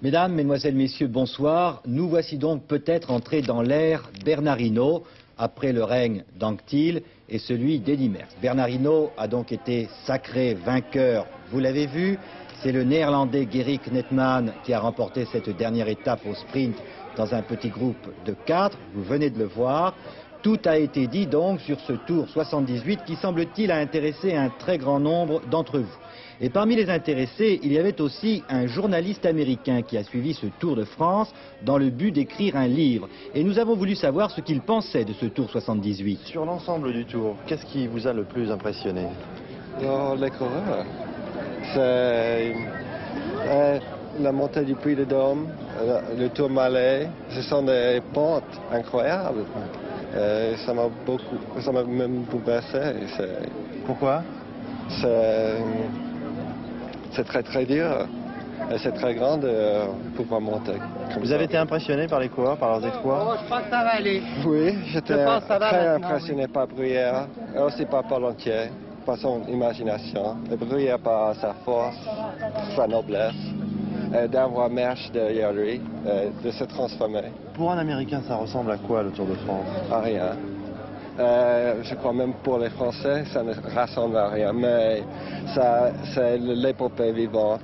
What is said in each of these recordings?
Mesdames, Mesdemoiselles, Messieurs, bonsoir. Nous voici donc peut-être entrés dans l'ère Bernard-Hinault, après le règne d'Anquetil et celui d'Eddy Merckx. Bernard-Hinault a donc été sacré vainqueur, vous l'avez vu. C'est le néerlandais Gerrit Knetemann qui a remporté cette dernière étape au sprint dans un petit groupe de 4, vous venez de le voir. Tout a été dit donc sur ce Tour 78 qui semble-t-il a intéressé un très grand nombre d'entre vous. Et parmi les intéressés, il y avait aussi un journaliste américain qui a suivi ce Tour de France dans le but d'écrire un livre. Et nous avons voulu savoir ce qu'il pensait de ce Tour 78. Sur l'ensemble du Tour, qu'est-ce qui vous a le plus impressionné? Les coureurs. C'est la montée du Puy de Dôme, le Tour Malais. Ce sont des pentes incroyables. Ça m'a même bouleversé. Pourquoi? C'est très très dur. Et c'est très grand de pouvoir monter. Vous avez été impressionné par les coureurs, par leurs exploits? Je pense que ça va aller. Oui, j'étais très impressionné oui. par Bruyère, et aussi par Paul Entier, par son imagination. Et Bruyère par sa force, sa noblesse, et d'avoir Merckx derrière lui, de se transformer. Pour un Américain, ça ressemble à quoi le Tour de France? À rien. Je crois même pour les Français, ça ne rassemble à rien, mais c'est l'épopée vivante.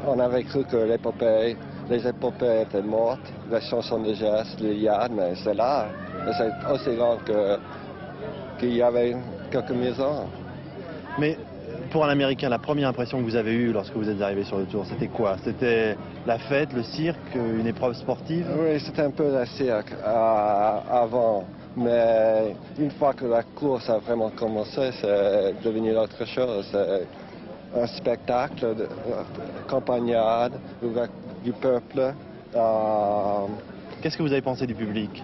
On avait cru que les épopées étaient mortes, les chansons de gestes, l'Iliade, mais c'est là. C'est aussi grand qu'il y avait quelques maisons. Mais pour un Américain, la première impression que vous avez eue lorsque vous êtes arrivé sur le Tour, c'était quoi? C'était la fête, le cirque, une épreuve sportive? Oui, c'était un peu le cirque avant. Mais une fois que la course a vraiment commencé, c'est devenu autre chose. C'est un spectacle de campagnade avec du peuple. Qu'est-ce que vous avez pensé du public?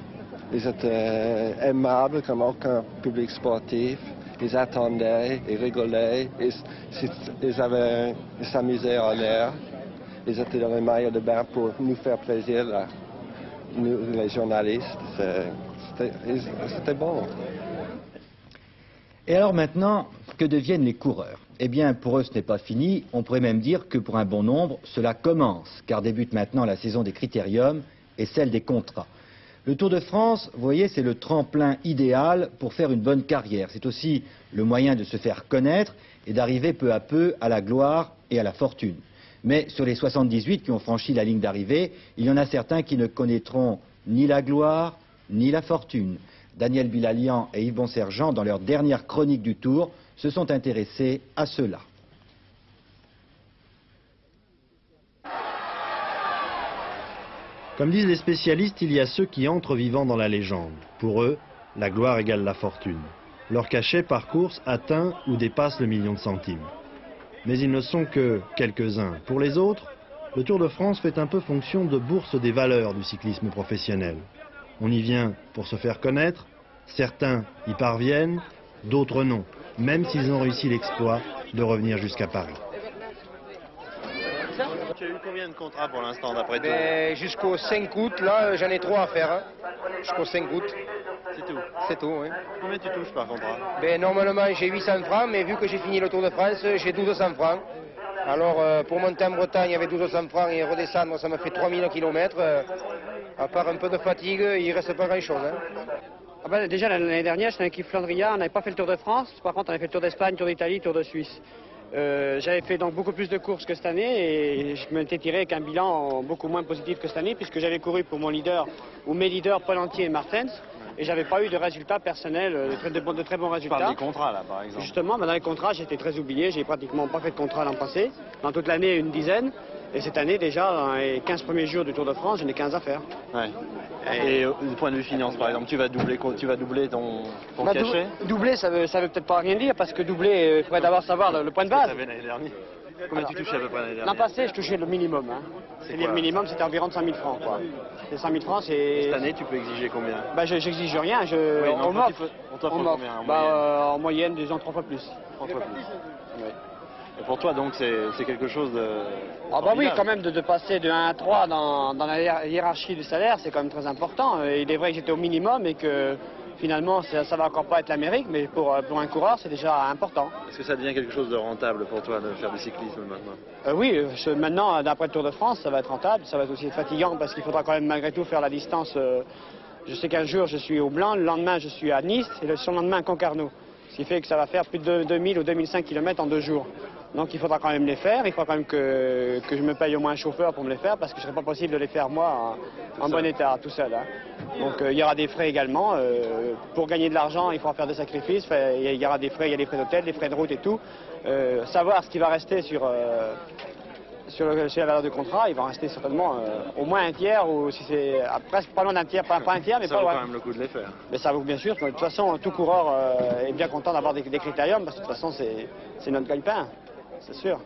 Ils étaient aimables comme aucun public sportif. Ils attendaient, ils rigolaient, ils s'amusaient en l'air. Ils étaient dans les maillots de bain pour nous faire plaisir, là, nous, les journalistes. C'était bon. Et alors maintenant, que deviennent les coureurs? Eh bien, pour eux, ce n'est pas fini. On pourrait même dire que pour un bon nombre, cela commence, car débute maintenant la saison des critériums et celle des contrats. Le Tour de France, vous voyez, c'est le tremplin idéal pour faire une bonne carrière. C'est aussi le moyen de se faire connaître et d'arriver peu à peu à la gloire et à la fortune. Mais sur les 78 qui ont franchi la ligne d'arrivée, il y en a certains qui ne connaîtront ni la gloire, ni la fortune. Daniel Bilalian et Yves Bonsergent, dans leur dernière chronique du Tour, se sont intéressés à cela. Comme disent les spécialistes, il y a ceux qui entrent vivant dans la légende. Pour eux, la gloire égale la fortune. Leur cachet par course atteint ou dépasse le million de centimes. Mais ils ne sont que quelques-uns. Pour les autres, le Tour de France fait un peu fonction de bourse des valeurs du cyclisme professionnel. On y vient pour se faire connaître, certains y parviennent, d'autres non, même s'ils ont réussi l'exploit de revenir jusqu'à Paris. Tu as eu combien de contrats pour l'instant d'après toi? Jusqu'au 5 août, là, j'en ai 3 à faire. Hein. Jusqu'au 5 août. C'est tout? C'est tout, oui. Combien tu touches par contrat? Normalement, j'ai 800 francs, mais vu que j'ai fini le Tour de France, j'ai 1200 francs. Alors, pour monter en Bretagne avec 1200 francs et redescendre, ça me fait 3000 km. À part un peu de fatigue, il ne reste pas grand-chose. Hein. Déjà, l'année dernière, j'étais avec Yves Flandria, on n'avait pas fait le Tour de France. Par contre, on avait fait le Tour d'Espagne, Tour d'Italie, Tour de Suisse. J'avais fait donc beaucoup plus de courses que cette année et je m'étais tiré avec un bilan beaucoup moins positif que cette année puisque j'avais couru pour mon leader ou mes leaders Paul Entier et Martens et j'avais pas eu de résultats personnels, de très bons résultats. Tu parles des contrats là par exemple? Justement, dans les contrats j'étais très oublié, j'ai pratiquement pas fait de contrat l'an passé. Dans toute l'année une dizaine et cette année déjà dans les 15 premiers jours du Tour de France j'en ai 15 à faire. Ouais. Et du point de vue finance par exemple, tu vas doubler ton cachet? Doubler ça veut peut-être pas rien dire parce que doubler il faudrait d'abord savoir le point de base. L'année dernière. Combien tu touchais à peu près l'année dernière? L'an passé, je touchais le minimum. Hein. C'est-à-dire le minimum, c'était environ de 100 000 francs. Quoi. Les 100 000 francs, c'est... Cette année, tu peux exiger combien? J'exige rien. Oui, on m'offre. On t'offre combien en moyenne, disons 3 fois plus. 3 fois plus. Oui. Et pour toi, donc, c'est quelque chose de... Ah bah oui, quand même, de passer de 1 à 3 dans la hiérarchie du salaire, c'est quand même très important. Il est vrai que j'étais au minimum et que finalement, ça va encore pas être l'Amérique, mais pour un coureur, c'est déjà important. Est-ce que ça devient quelque chose de rentable pour toi de faire du cyclisme maintenant? Oui, maintenant, d'après le Tour de France, ça va être rentable, ça va être aussi fatigant parce qu'il faudra quand même malgré tout faire la distance. Je sais qu'un jour, je suis au Blanc, le lendemain, je suis à Nice et le surlendemain à Concarneau. Ce qui fait que ça va faire plus de 2000 ou 2005 km en 2 jours. Donc il faudra quand même les faire, il faudra quand même que je me paye au moins un chauffeur pour me les faire parce que ce ne serait pas possible de les faire moi en bon état, tout seul. Hein. Donc il y aura des frais également. Pour gagner de l'argent, il faudra faire des sacrifices. Il y aura des frais, il y a des frais d'hôtel, des frais de route et tout. Savoir ce qui va rester sur la valeur du contrat, il va en rester certainement au moins un tiers, ou si c'est presque pas loin d'un tiers, pas un tiers, mais ça pas loin. Ça vaut quand même le coup de les faire. Mais ça vaut bien sûr, de toute façon, tout coureur est bien content d'avoir des critériums, parce que de toute façon, c'est notre gagne-pain, c'est sûr.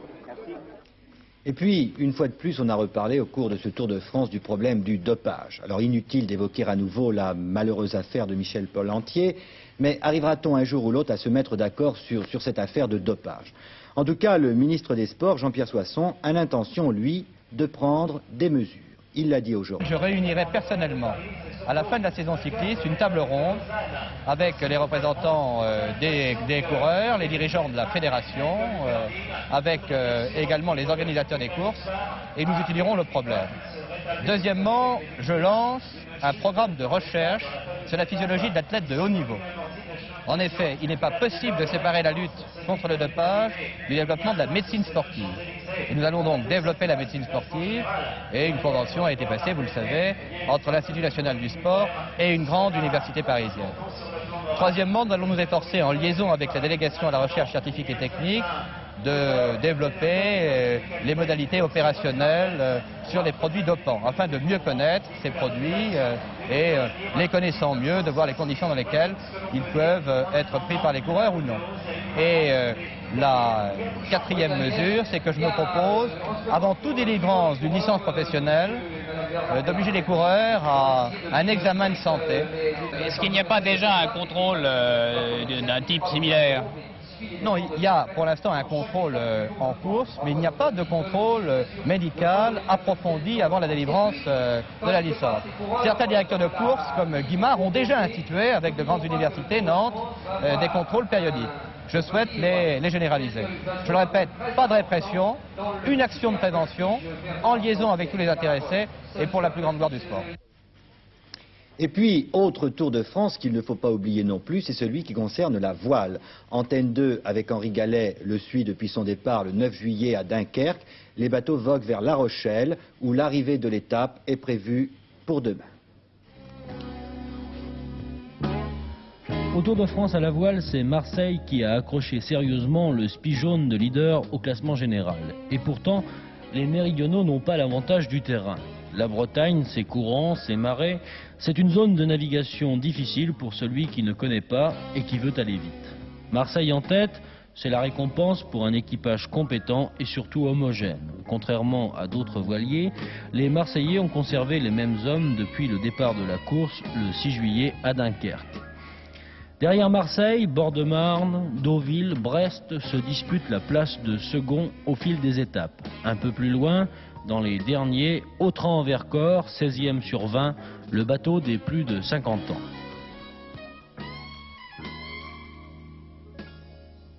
Et puis, une fois de plus, on a reparlé au cours de ce Tour de France du problème du dopage. Alors, inutile d'évoquer à nouveau la malheureuse affaire de Michel Polentier, mais arrivera-t-on un jour ou l'autre à se mettre d'accord sur cette affaire de dopage? En tout cas, le ministre des Sports, Jean-Pierre Soisson, a l'intention, lui, de prendre des mesures. Il l'a dit aujourd'hui. Je réunirai personnellement, à la fin de la saison cycliste, une table ronde avec les représentants des coureurs, les dirigeants de la fédération, avec également les organisateurs des courses, et nous étudierons le problème. Deuxièmement, je lance un programme de recherche sur la physiologie de l'athlète de haut niveau. En effet, il n'est pas possible de séparer la lutte contre le dopage du développement de la médecine sportive. Et nous allons donc développer la médecine sportive, et une convention a été passée, vous le savez, entre l'Institut national du sport et une grande université parisienne. Troisièmement, nous allons nous efforcer, en liaison avec la délégation à la recherche scientifique et technique, de développer les modalités opérationnelles sur les produits dopants, afin de mieux connaître ces produits et, les connaissant mieux, de voir les conditions dans lesquelles ils peuvent être pris par les coureurs ou non. Et la quatrième mesure, c'est que je me propose, avant toute délivrance d'une licence professionnelle, d'obliger les coureurs à un examen de santé. Est-ce qu'il n'y a pas déjà un contrôle d'un type similaire ? Non, il y a pour l'instant un contrôle en course, mais il n'y a pas de contrôle médical approfondi avant la délivrance de la licence. Certains directeurs de course, comme Guimard, ont déjà institué, avec de grandes universités, Nantes, des contrôles périodiques. Je souhaite les généraliser. Je le répète, pas de répression, une action de prévention, en liaison avec tous les intéressés et pour la plus grande gloire du sport. Et puis, autre Tour de France qu'il ne faut pas oublier non plus, c'est celui qui concerne la voile. Antenne 2, avec Henri Gallet, le suit depuis son départ le 9 juillet à Dunkerque. Les bateaux voguent vers La Rochelle, où l'arrivée de l'étape est prévue pour demain. Au Tour de France à la voile, c'est Marseille qui a accroché sérieusement le spi jaune de leader au classement général. Et pourtant, les méridionaux n'ont pas l'avantage du terrain. La Bretagne, ses courants, ses marais, c'est une zone de navigation difficile pour celui qui ne connaît pas et qui veut aller vite. Marseille en tête, c'est la récompense pour un équipage compétent et surtout homogène. Contrairement à d'autres voiliers, les Marseillais ont conservé les mêmes hommes depuis le départ de la course le 6 juillet à Dunkerque. Derrière Marseille, Bord-de-Marne, Deauville, Brest se disputent la place de second au fil des étapes. Un peu plus loin, dans les derniers, Autran-Vercors, 16e sur 20, le bateau des plus de 50 ans.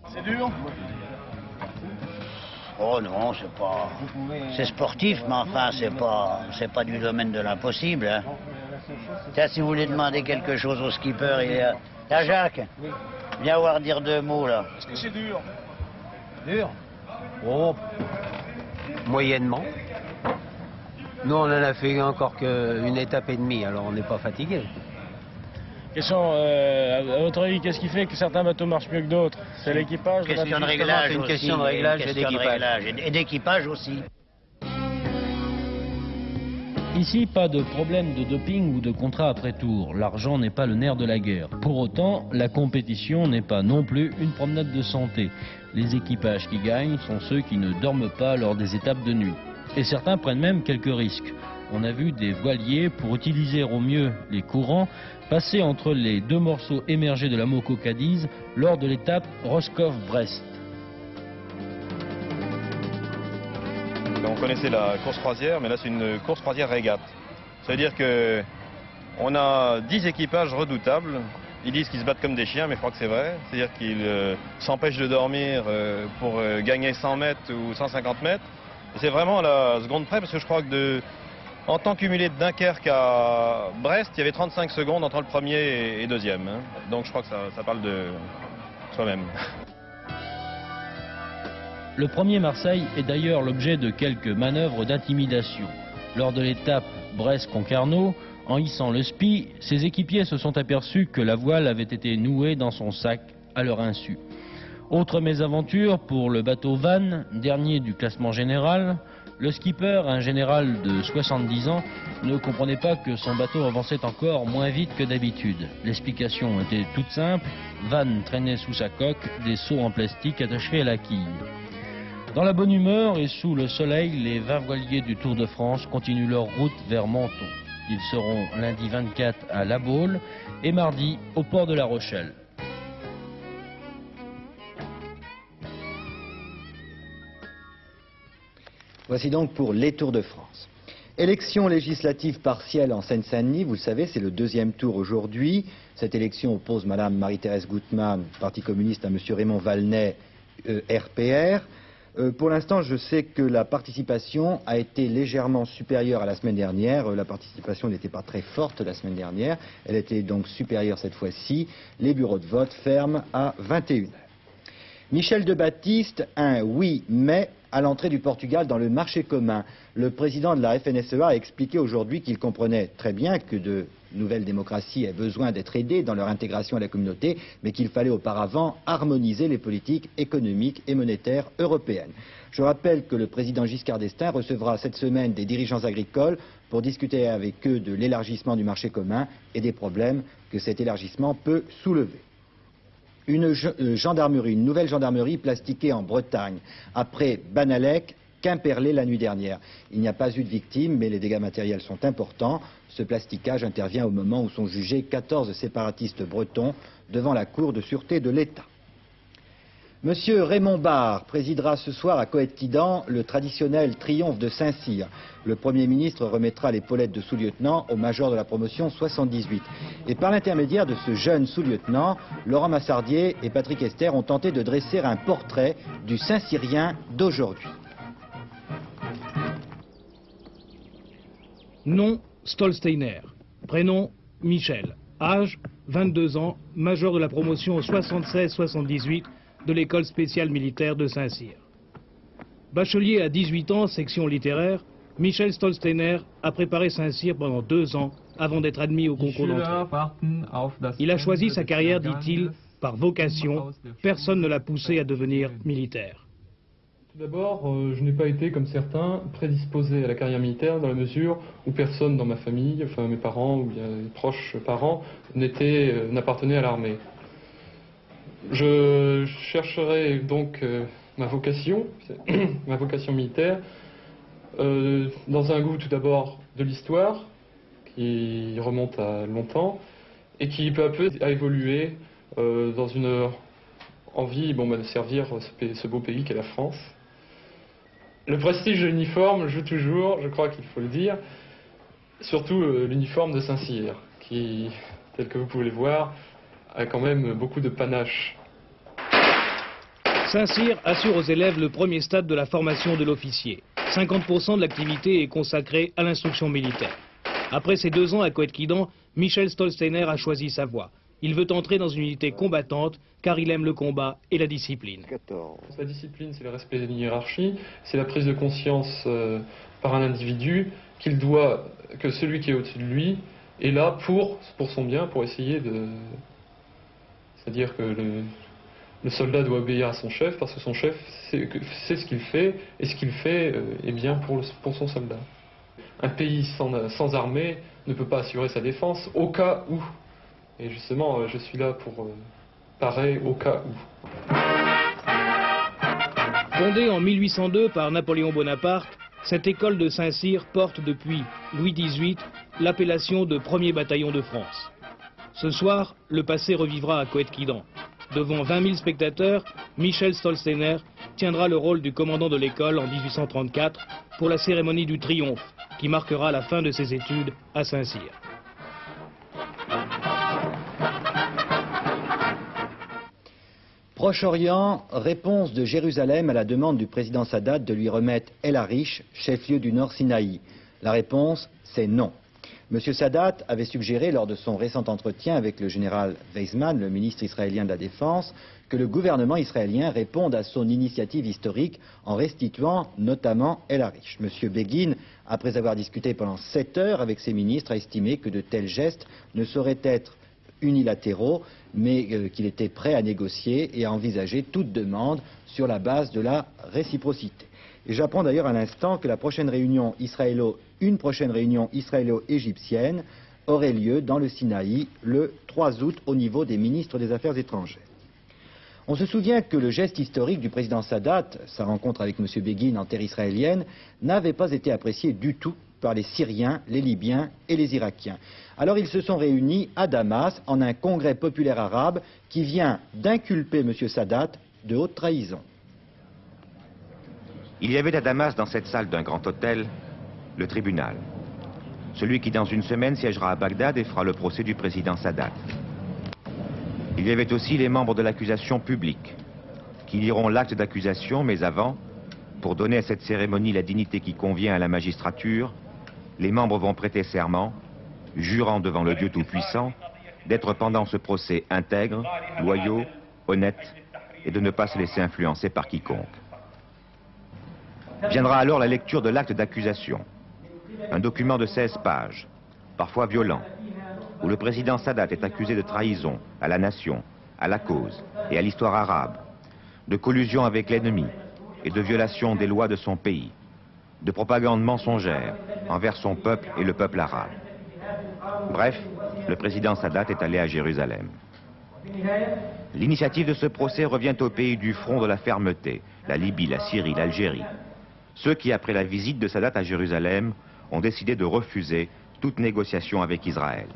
C'est dur? Oh non, c'est pas... C'est sportif, mais enfin, c'est pas du domaine de l'impossible. Hein. Tiens, si vous voulez demander quelque chose au skipper, il est là. Là, Jacques, viens voir dire 2 mots, là. Est-ce que c'est dur? Dur? Oh, moyennement. Nous, on en a fait encore qu'une étape et demie, alors on n'est pas fatigué. À votre avis, qu'est-ce qui fait que certains bateaux marchent mieux que d'autres? C'est l'équipage? Question de réglage aussi. Une question de réglage et d'équipage. Et d'équipage aussi. Ici, pas de problème de doping ou de contrat après tour. L'argent n'est pas le nerf de la guerre. Pour autant, la compétition n'est pas non plus une promenade de santé. Les équipages qui gagnent sont ceux qui ne dorment pas lors des étapes de nuit. Et certains prennent même quelques risques. On a vu des voiliers, pour utiliser au mieux les courants, passer entre les 2 morceaux émergés de la Moco Cadiz lors de l'étape Roscoff-Brest. On connaissait la course croisière, mais là c'est une course croisière régate. Ça veut dire que on a 10 équipages redoutables Ils disent qu'ils se battent comme des chiens, mais je crois que c'est vrai. C'est-à-dire qu'ils s'empêchent de dormir pour gagner 100 mètres ou 150 mètres. C'est vraiment à la seconde près, parce que je crois que en temps cumulé de Dunkerque à Brest, il y avait 35 secondes entre le premier et deuxième. Hein. Donc je crois que ça parle de soi-même. Le premier Marseille est d'ailleurs l'objet de quelques manœuvres d'intimidation. Lors de l'étape Brest-Concarneau, en hissant le spi, ses équipiers se sont aperçus que la voile avait été nouée dans son sac à leur insu. Autre mésaventure pour le bateau Van, dernier du classement général. Le skipper, un général de 70 ans, ne comprenait pas que son bateau avançait encore moins vite que d'habitude. L'explication était toute simple, Van traînait sous sa coque des seaux en plastique attachés à la quille. Dans la bonne humeur et sous le soleil, les 20 voiliers du Tour de France continuent leur route vers Menton. Ils seront lundi 24 à La Baule et mardi au port de La Rochelle. Voici donc pour les Tours de France. Élection législative partielle en Seine-Saint-Denis, vous le savez, c'est le deuxième tour aujourd'hui. Cette élection oppose Mme Marie-Thérèse Gutmann, Parti communiste, à M. Raymond Valnet, RPR. Pour l'instant, je sais que la participation a été légèrement supérieure à la semaine dernière. La participation n'était pas très forte la semaine dernière. Elle était donc supérieure cette fois-ci. Les bureaux de vote ferment à 21h. Michel Debatiste, un oui, mais à l'entrée du Portugal dans le marché commun. Le président de la FNSEA a expliqué aujourd'hui qu'il comprenait très bien que de nouvelles démocraties aient besoin d'être aidées dans leur intégration à la communauté, mais qu'il fallait auparavant harmoniser les politiques économiques et monétaires européennes. Je rappelle que le président Giscard d'Estaing recevra cette semaine des dirigeants agricoles pour discuter avec eux de l'élargissement du marché commun et des problèmes que cet élargissement peut soulever. Une nouvelle gendarmerie plastiquée en Bretagne, après Banalec, Quimperlé la nuit dernière. Il n'y a pas eu de victimes, mais les dégâts matériels sont importants. Ce plasticage intervient au moment où sont jugés 14 séparatistes bretons devant la Cour de sûreté de l'État. Monsieur Raymond Barre présidera ce soir à Coët-Quidan le traditionnel triomphe de Saint-Cyr. Le Premier ministre remettra l'épaulettes de sous-lieutenant au major de la promotion 78. Et par l'intermédiaire de ce jeune sous-lieutenant, Laurent Massardier et Patrick Esther ont tenté de dresser un portrait du Saint-Cyrien d'aujourd'hui. Nom, Stolsteiner. Prénom, Michel. Âge, 22 ans, major de la promotion 76-78 de l'école spéciale militaire de Saint-Cyr. Bachelier à 18 ans, section littéraire, Michel Stolsteiner a préparé Saint-Cyr pendant 2 ans avant d'être admis au concours d'entrée. Il a choisi sa carrière, dit-il, par vocation. Personne ne l'a poussé à devenir militaire. Tout d'abord, je n'ai pas été, comme certains, prédisposé à la carrière militaire dans la mesure où personne dans ma famille, enfin mes parents ou bien les proches parents, n'appartenait à l'armée. Je chercherai donc ma vocation militaire, dans un goût tout d'abord de l'histoire, qui remonte à longtemps, et qui peu à peu a évolué dans une envie de servir ce beau pays qu'est la France. Le prestige de l'uniforme joue toujours, je crois qu'il faut le dire, surtout l'uniforme de Saint-Cyr, qui, tel que vous pouvez le voir, a quand même beaucoup de panache. Saint-Cyr assure aux élèves le premier stade de la formation de l'officier. 50% de l'activité est consacrée à l'instruction militaire. Après ses 2 ans à Coët-Quidan, Michel Stolsteiner a choisi sa voie. Il veut entrer dans une unité combattante car il aime le combat et la discipline. La discipline, c'est le respect d'une hiérarchie, c'est la prise de conscience par un individu que celui qui est au-dessus de lui est là pour son bien, pour essayer de... C'est-à-dire que le soldat doit obéir à son chef parce que son chef sait ce qu'il fait et ce qu'il fait est bien pour son soldat. Un pays sans armée ne peut pas assurer sa défense au cas où. Et justement, je suis là pour parer au cas où. Fondée en 1802 par Napoléon Bonaparte, cette école de Saint-Cyr porte depuis Louis XVIII l'appellation de premier bataillon de France. Ce soir, le passé revivra à Coët-Quidan. Devant 20 000 spectateurs, Michel Stolsteiner tiendra le rôle du commandant de l'école en 1834 pour la cérémonie du triomphe qui marquera la fin de ses études à Saint-Cyr. Proche-Orient, réponse de Jérusalem à la demande du président Sadat de lui remettre El Arish, chef-lieu du Nord Sinaï. La réponse, c'est non. M. Sadat avait suggéré lors de son récent entretien avec le général Weizmann, le ministre israélien de la Défense, que le gouvernement israélien réponde à son initiative historique en restituant notamment El Arish. M. Begin, après avoir discuté pendant 7 heures avec ses ministres, a estimé que de tels gestes ne sauraient être unilatéraux, mais qu'il était prêt à négocier et à envisager toute demande sur la base de la réciprocité. Et j'apprends d'ailleurs à l'instant que une prochaine réunion israélo-égyptienne aurait lieu dans le Sinaï le 3 août au niveau des ministres des Affaires étrangères. On se souvient que le geste historique du président Sadat, sa rencontre avec M. Begin en terre israélienne, n'avait pas été apprécié du tout par les Syriens, les Libyens et les Irakiens. Alors ils se sont réunis à Damas en un congrès populaire arabe qui vient d'inculper M. Sadat de haute trahison. Il y avait à Damas, dans cette salle d'un grand hôtel, le tribunal. Celui qui, dans une semaine, siégera à Bagdad et fera le procès du président Sadat. Il y avait aussi les membres de l'accusation publique, qui liront l'acte d'accusation, mais avant, pour donner à cette cérémonie la dignité qui convient à la magistrature, les membres vont prêter serment, jurant devant le Dieu Tout-Puissant, d'être pendant ce procès intègres, loyaux, honnêtes, et de ne pas se laisser influencer par quiconque. Viendra alors la lecture de l'acte d'accusation, un document de 16 pages, parfois violent, où le président Sadat est accusé de trahison à la nation, à la cause et à l'histoire arabe, de collusion avec l'ennemi et de violation des lois de son pays, de propagande mensongère envers son peuple et le peuple arabe. Bref, le président Sadat est allé à Jérusalem. L'initiative de ce procès revient au pays du front de la fermeté, la Libye, la Syrie, l'Algérie. Ceux qui, après la visite de Sadat à Jérusalem, ont décidé de refuser toute négociation avec Israël.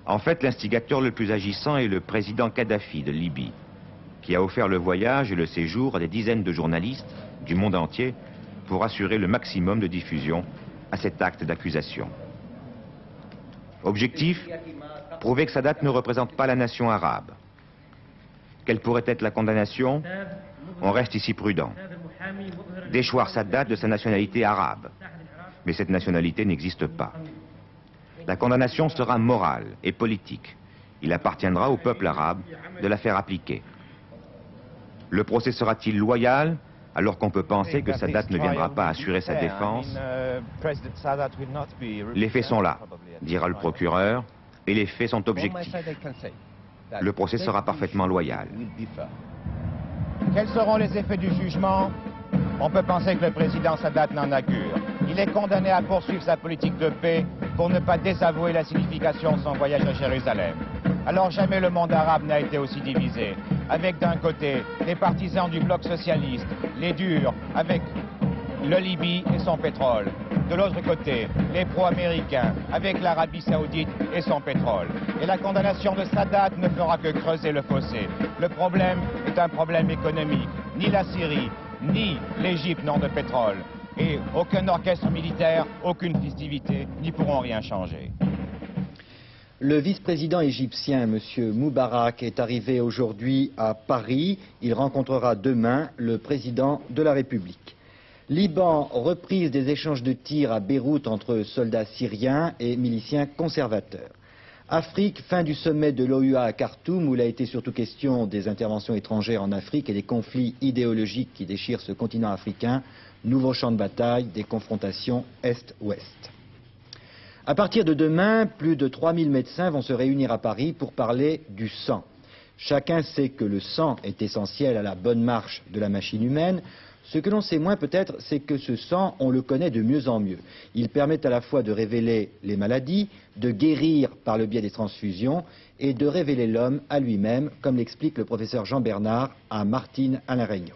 En fait, l'instigateur le plus agissant est le président Kadhafi de Libye, qui a offert le voyage et le séjour à des dizaines de journalistes du monde entier pour assurer le maximum de diffusion à cet acte d'accusation. Objectif, prouver que Sadat ne représente pas la nation arabe. Quelle pourrait être la condamnation? On reste ici prudent. Déchoir Sadat de sa nationalité arabe. Mais cette nationalité n'existe pas. La condamnation sera morale et politique. Il appartiendra au peuple arabe de la faire appliquer. Le procès sera-t-il loyal, alors qu'on peut penser que Sadat ne viendra pas assurer sa défense? Les faits sont là, dira le procureur, et les faits sont objectifs. Le procès sera parfaitement loyal. Quels seront les effets du jugement? On peut penser que le président Sadat n'en a cure. Il est condamné à poursuivre sa politique de paix pour ne pas désavouer la signification de son voyage à Jérusalem. Alors jamais le monde arabe n'a été aussi divisé, avec d'un côté les partisans du bloc socialiste, les durs, avec le Libye et son pétrole. De l'autre côté, les pro-américains, avec l'Arabie Saoudite et son pétrole. Et la condamnation de Sadat ne fera que creuser le fossé. Le problème est un problème économique. Ni la Syrie, ni l'Égypte n'ont de pétrole. Et aucun orchestre militaire, aucune festivité n'y pourront rien changer. Le vice-président égyptien, M. Moubarak, est arrivé aujourd'hui à Paris. Il rencontrera demain le président de la République. Liban, reprise des échanges de tirs à Beyrouth entre soldats syriens et miliciens conservateurs. Afrique, fin du sommet de l'OUA à Khartoum, où il a été surtout question des interventions étrangères en Afrique et des conflits idéologiques qui déchirent ce continent africain. Nouveau champ de bataille, des confrontations Est-Ouest. À partir de demain, plus de 3000 médecins vont se réunir à Paris pour parler du sang. Chacun sait que le sang est essentiel à la bonne marche de la machine humaine. Ce que l'on sait moins peut-être, c'est que ce sang, on le connaît de mieux en mieux. Il permet à la fois de révéler les maladies, de guérir par le biais des transfusions et de révéler l'homme à lui-même, comme l'explique le professeur Jean Bernard à Martine Alain Regnault.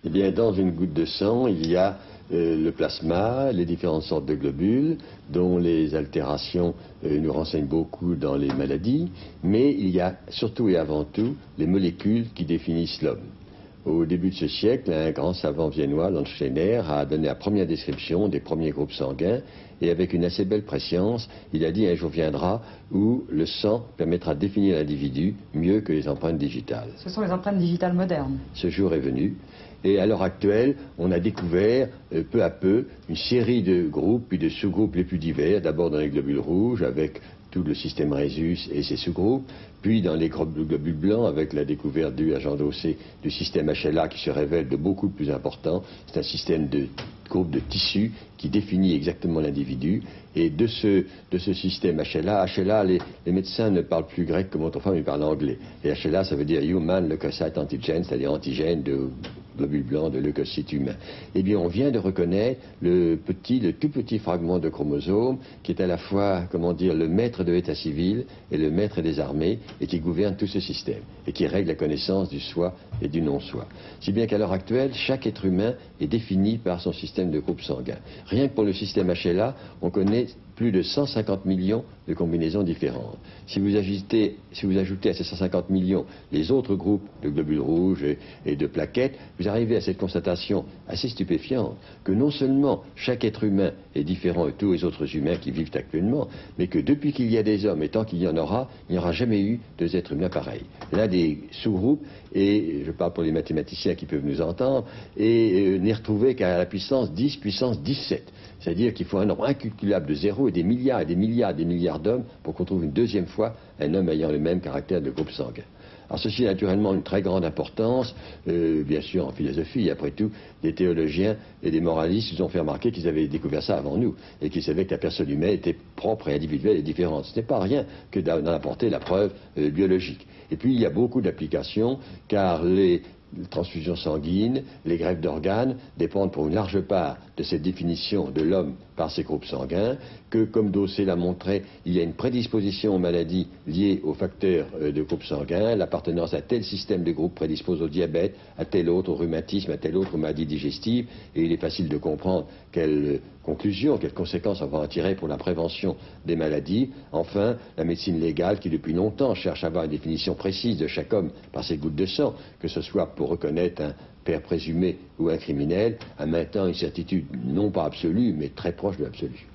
Eh bien, dans une goutte de sang, il y a le plasma, les différentes sortes de globules, dont les altérations nous renseignent beaucoup dans les maladies, mais il y a surtout et avant tout les molécules qui définissent l'homme. Au début de ce siècle, un grand savant viennois, Landsteiner, a donné la première description des premiers groupes sanguins et avec une assez belle prescience, il a dit un jour viendra où le sang permettra de définir l'individu mieux que les empreintes digitales. Ce sont les empreintes digitales modernes. Ce jour est venu. Et à l'heure actuelle, on a découvert peu à peu une série de groupes puis de sous-groupes les plus divers, d'abord dans les globules rouges avec tout le système Rhésus et ses sous-groupes, puis dans les globules blancs avec la découverte du agent dossé du système HLA qui se révèle de beaucoup plus important. C'est un système de groupe de tissus qui définit exactement l'individu. Et de ce système HLA, les médecins ne parlent plus grec comme autrefois, mais ils parlent anglais. Et HLA, ça veut dire Human Leukocyte Antigen, c'est-à-dire antigène de globules blancs de leucocytes humains. Eh bien, on vient de reconnaître le tout petit fragment de chromosome qui est à la fois, comment dire, le maître de l'état civil et le maître des armées et qui gouverne tout ce système et qui règle la connaissance du soi et du non-soi. Si bien qu'à l'heure actuelle, chaque être humain est défini par son système de groupe sanguin. Rien que pour le système HLA, on connaît plus de 150 millions de combinaisons différentes. Si vous ajoutez à ces 150 millions les autres groupes de globules rouges et de plaquettes, vous arrivez à cette constatation assez stupéfiante que non seulement chaque être humain est différent de tous les autres humains qui vivent actuellement, mais que depuis qu'il y a des hommes et tant qu'il y en aura, il n'y aura jamais eu deux êtres humains pareils. L'un des sous-groupes, et je parle pour les mathématiciens qui peuvent nous entendre, n'est retrouvé qu'à la puissance 10 puissance 17. C'est-à-dire qu'il faut un nombre incalculable de zéros et des milliards et des milliards et des milliards d'hommes pour qu'on trouve une deuxième fois un homme ayant le même caractère de groupe sanguin. Alors ceci a naturellement une très grande importance, bien sûr en philosophie. Après tout, des théologiens et des moralistes nous ont fait remarquer qu'ils avaient découvert ça avant nous et qu'ils savaient que la personne humaine était propre et individuelle et différente. Ce n'est pas rien que d'en apporter la preuve biologique. Et puis il y a beaucoup d'applications car les transfusions sanguines, les greffes d'organes dépendent pour une large part de cette définition de l'homme par ses groupes sanguins, que, comme Dossé l'a montré, il y a une prédisposition aux maladies liées aux facteurs de groupe sanguin. L'appartenance à tel système de groupe prédispose au diabète, à tel autre au rhumatisme, à tel autre aux maladies digestives, et il est facile de comprendre quelles conclusions, quelles conséquences on va en tirer pour la prévention des maladies. Enfin, la médecine légale qui depuis longtemps cherche à avoir une définition précise de chaque homme par ses gouttes de sang, que ce soit pour reconnaître un père présumé ou un criminel, a maintenant une certitude non pas absolue, mais très proche de l'absolu.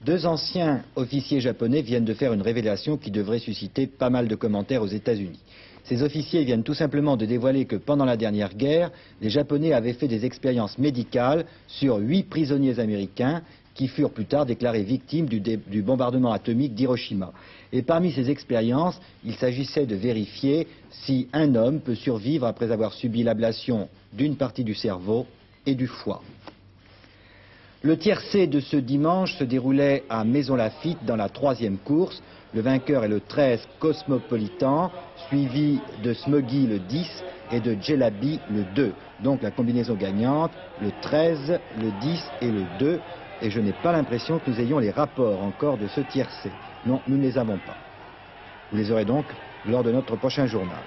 Deux anciens officiers japonais viennent de faire une révélation qui devrait susciter pas mal de commentaires aux États-Unis. Ces officiers viennent tout simplement de dévoiler que pendant la dernière guerre, les Japonais avaient fait des expériences médicales sur 8 prisonniers américains qui furent plus tard déclarés victimes du bombardement atomique d'Hiroshima. Et parmi ces expériences, il s'agissait de vérifier si un homme peut survivre après avoir subi l'ablation d'une partie du cerveau et du foie. Le tiercé de ce dimanche se déroulait à Maisons-Laffitte dans la 3e course. Le vainqueur est le 13 Cosmopolitan, suivi de Smoggy le 10 et de Jelabi le 2. Donc la combinaison gagnante, le 13, le 10 et le 2. Et je n'ai pas l'impression que nous ayons les rapports encore de ce tiercé. Non, nous ne les avons pas. Vous les aurez donc lors de notre prochain journal.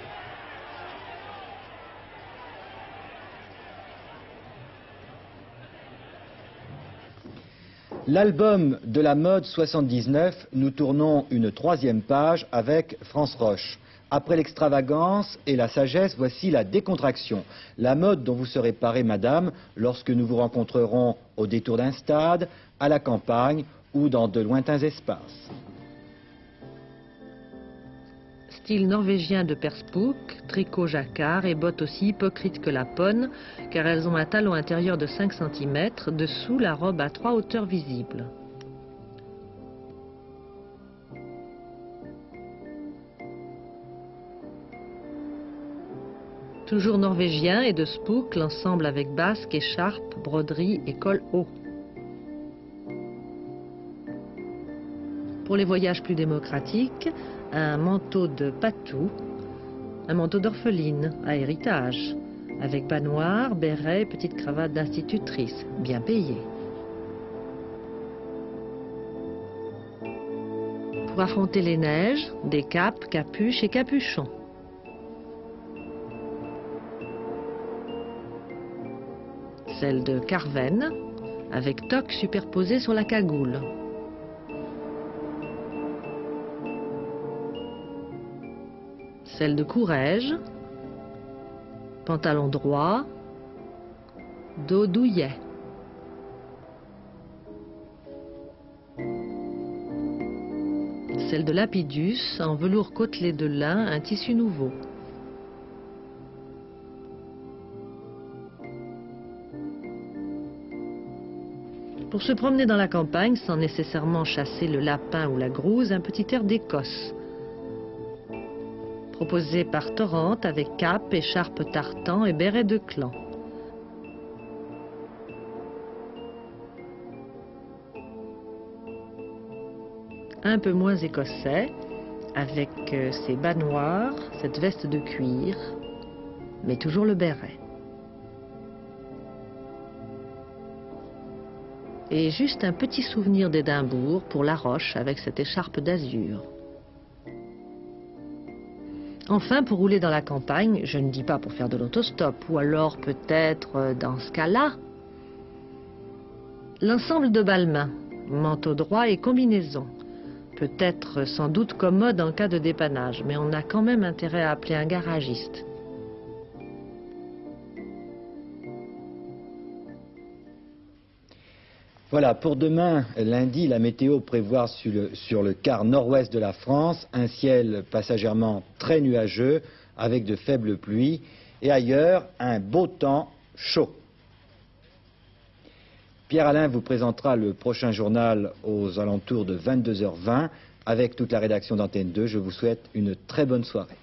L'album de la mode 79, nous tournons une 3e page avec France Roche. Après l'extravagance et la sagesse, voici la décontraction. La mode dont vous serez parée, madame, lorsque nous vous rencontrerons au détour d'un stade, à la campagne ou dans de lointains espaces. Style norvégien de perspook, tricot jacquard et bottes aussi hypocrites que la ponne, car elles ont un talon intérieur de 5 cm, dessous la robe à 3 hauteurs visibles. Toujours norvégien et de spook, l'ensemble avec basque, écharpe, broderie et col haut. Pour les voyages plus démocratiques, un manteau de patou, un manteau d'orpheline à héritage, avec bas noir, béret et petite cravate d'institutrice, bien payée. Pour affronter les neiges, des capes, capuches et capuchons. Celle de Carven, avec toque superposée sur la cagoule. Celle de Courrèges, Pantalon droit, dos douillet. Celle de Lapidus en velours côtelé de lin, un tissu nouveau. Pour se promener dans la campagne sans nécessairement chasser le lapin ou la grouse, un petit air d'Écosse. Proposé par Torrente avec cape, écharpe tartan et béret de clan. Un peu moins écossais, avec ses bas noirs, cette veste de cuir, mais toujours le béret. Et juste un petit souvenir d'Édimbourg pour La Roche avec cette écharpe d'azur. Enfin, pour rouler dans la campagne, je ne dis pas pour faire de l'autostop, ou alors peut-être dans ce cas-là, l'ensemble de Balmain, manteau droit et combinaison. Peut être sans doute commode en cas de dépannage, mais on a quand même intérêt à appeler un garagiste. Voilà, pour demain, lundi, la météo prévoit sur le quart nord-ouest de la France un ciel passagèrement très nuageux avec de faibles pluies et ailleurs un beau temps chaud. Pierre-Alain vous présentera le prochain journal aux alentours de 22h20 avec toute la rédaction d'Antenne 2. Je vous souhaite une très bonne soirée.